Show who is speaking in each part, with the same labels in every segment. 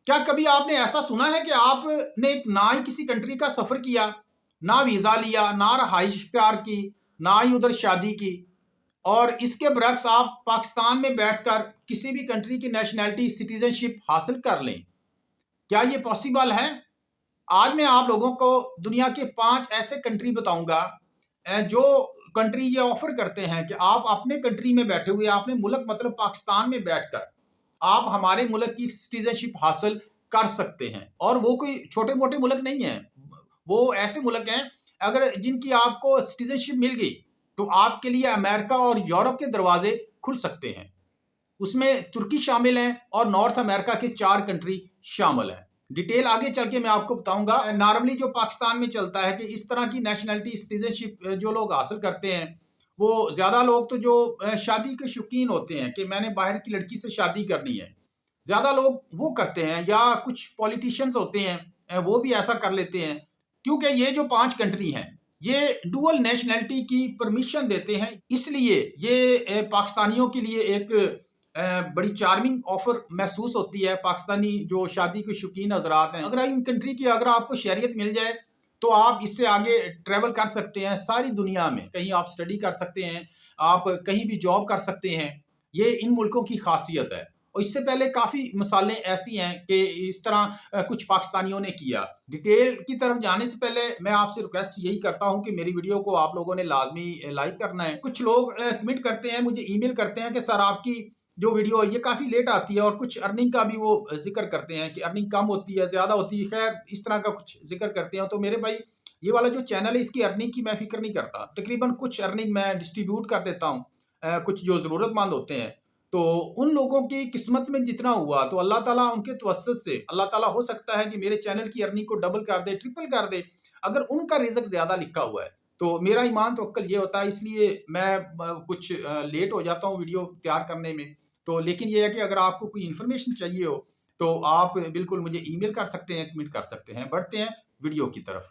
Speaker 1: क्या कभी आपने ऐसा सुना है कि आपने ना ही किसी कंट्री का सफर किया, ना वीजा लिया, ना रहाइश इख्तियार की, ना ही उधर शादी की, और इसके बरक्स आप पाकिस्तान में बैठकर किसी भी कंट्री की नेशनैलिटी सिटीजनशिप हासिल कर लें? क्या ये पॉसिबल है? आज मैं आप लोगों को दुनिया के 5 ऐसे कंट्री बताऊंगा जो कंट्री ये ऑफर करते हैं कि आप अपने कंट्री में बैठे हुए, अपने मुल्क मतलब पाकिस्तान में बैठकर आप हमारे मुल्क की सिटीजनशिप हासिल कर सकते हैं। और वो कोई छोटे मोटे मुल्क नहीं है, वो ऐसे मुल्क हैं अगर जिनकी आपको सिटीजनशिप मिल गई तो आपके लिए अमेरिका और यूरोप के दरवाजे खुल सकते हैं। उसमें तुर्की शामिल है और नॉर्थ अमेरिका के 4 कंट्री शामिल हैं। डिटेल आगे चल के मैं आपको बताऊंगा। नॉर्मली जो पाकिस्तान में चलता है कि इस तरह की नेशनैलिटी सिटीजनशिप जो लोग हासिल करते हैं, वो ज़्यादा लोग तो जो शादी के शौकीन होते हैं कि मैंने बाहर की लड़की से शादी करनी है, ज़्यादा लोग वो करते हैं, या कुछ पॉलिटिशियंस होते हैं वो भी ऐसा कर लेते हैं। क्योंकि ये जो 5 कंट्री हैं ये डुअल नेशनैलिटी की परमिशन देते हैं, इसलिए ये पाकिस्तानियों के लिए एक बड़ी चार्मिंग ऑफर महसूस होती है। पाकिस्तानी जो शादी के शौकीन हजरात हैं, अगर इन कंट्री की अगर आपको शहरियत मिल जाए तो आप इससे आगे ट्रैवल कर सकते हैं सारी दुनिया में। कहीं आप स्टडी कर सकते हैं, आप कहीं भी जॉब कर सकते हैं। ये इन मुल्कों की खासियत है। और इससे पहले काफ़ी मिसालें ऐसी हैं कि इस तरह कुछ पाकिस्तानियों ने किया। डिटेल की तरफ जाने से पहले मैं आपसे रिक्वेस्ट यही करता हूं कि मेरी वीडियो को आप लोगों ने लाजमी लाइक करना है। कुछ लोग कमेंट करते हैं, मुझे ईमेल करते हैं कि सर आपकी जो वीडियो है ये काफ़ी लेट आती है, और कुछ अर्निंग का भी वो जिक्र करते हैं कि अर्निंग कम होती है, ज़्यादा होती है, खैर इस तरह का कुछ जिक्र करते हैं। तो मेरे भाई, ये वाला जो चैनल है इसकी अर्निंग की मैं फिक्र नहीं करता। तकरीबन कुछ अर्निंग मैं डिस्ट्रीब्यूट कर देता हूँ कुछ जो ज़रूरतमंद होते हैं। तो उन लोगों की किस्मत में जितना हुआ तो अल्लाह ताला उनके तवस्सुत से अल्लाह ताला हो सकता है कि मेरे चैनल की अर्निंग को डबल कर दे, ट्रिपल कर दे, अगर उनका रिज़्क ज़्यादा लिखा हुआ है। तो मेरा ईमान तवक्कुल ये होता है, इसलिए मैं कुछ लेट हो जाता हूँ वीडियो तैयार करने में। तो लेकिन ये है कि अगर आपको कोई इन्फॉर्मेशन चाहिए हो तो आप बिल्कुल मुझे ईमेल कर सकते हैं, कमेंट कर सकते हैं। बढ़ते हैं वीडियो की तरफ।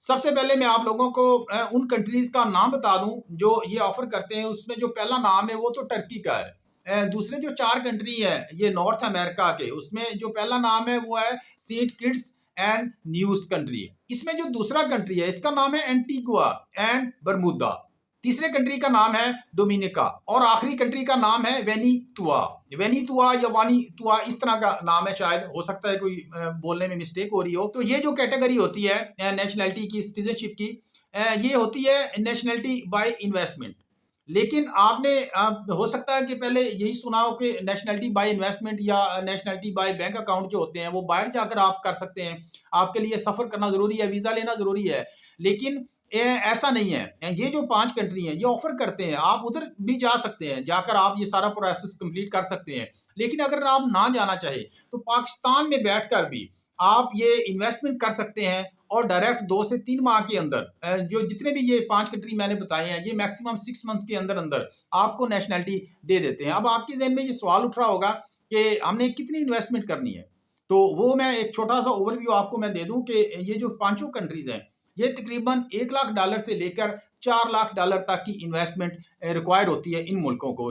Speaker 1: सबसे पहले मैं आप लोगों को उन कंट्रीज़ का नाम बता दूं जो ये ऑफ़र करते हैं। उसमें जो पहला नाम है वो तो टर्की का है। दूसरे जो 4 कंट्री हैं ये नॉर्थ अमेरिका के, उसमें जो पहला नाम है वो है Saint Kitts and Nevis country. इसमें जो दूसरा कंट्री है इसका नाम है एंटीगुआ एंड बरमूदा। तीसरे कंट्री का नाम है डोमिनिका, और आखिरी कंट्री का नाम है वेनीतुआ। वेनीतुआ या वानीतुआ इस तरह का नाम है, शायद हो सकता है कोई बोलने में मिस्टेक हो रही हो। तो ये जो कैटेगरी होती है नेशनैलिटी की, सिटीजनशिप की, ये होती है नेशनैलिटी बाय इन्वेस्टमेंट। लेकिन आपने हो सकता है कि पहले यही सुना हो कि नेशनैलिटी बाय इन्वेस्टमेंट या नेशनैलिटी बाय बैंक अकाउंट जो होते हैं वो बाहर जाकर आप कर सकते हैं, आपके लिए सफ़र करना ज़रूरी है, वीज़ा लेना ज़रूरी है। लेकिन ऐसा नहीं है। ये जो 5 कंट्री हैं ये ऑफ़र करते हैं, आप उधर भी जा सकते हैं, जाकर आप ये सारा प्रोसेस कंप्लीट कर सकते हैं। लेकिन अगर आप ना जाना चाहें तो पाकिस्तान में बैठकर भी आप ये इन्वेस्टमेंट कर सकते हैं, और डायरेक्ट 2 से 3 माह के अंदर जो जितने भी ये 5 कंट्री मैंने बताए हैं ये मैक्सिमम 6 मंथ के अंदर अंदर आपको नेशनैलिटी दे देते हैं। अब आपके ज़हन में ये सवाल उठ रहा होगा कि हमने कितनी इन्वेस्टमेंट करनी है? तो वो मैं एक छोटा-सा ओवरव्यू आपको मैं दे दूँ कि ये जो पाँचों कंट्रीज़ हैं ये तकरीबन $1 लाख से लेकर $4 लाख तक की इन्वेस्टमेंट रिक्वायर्ड होती है इन मुल्कों को।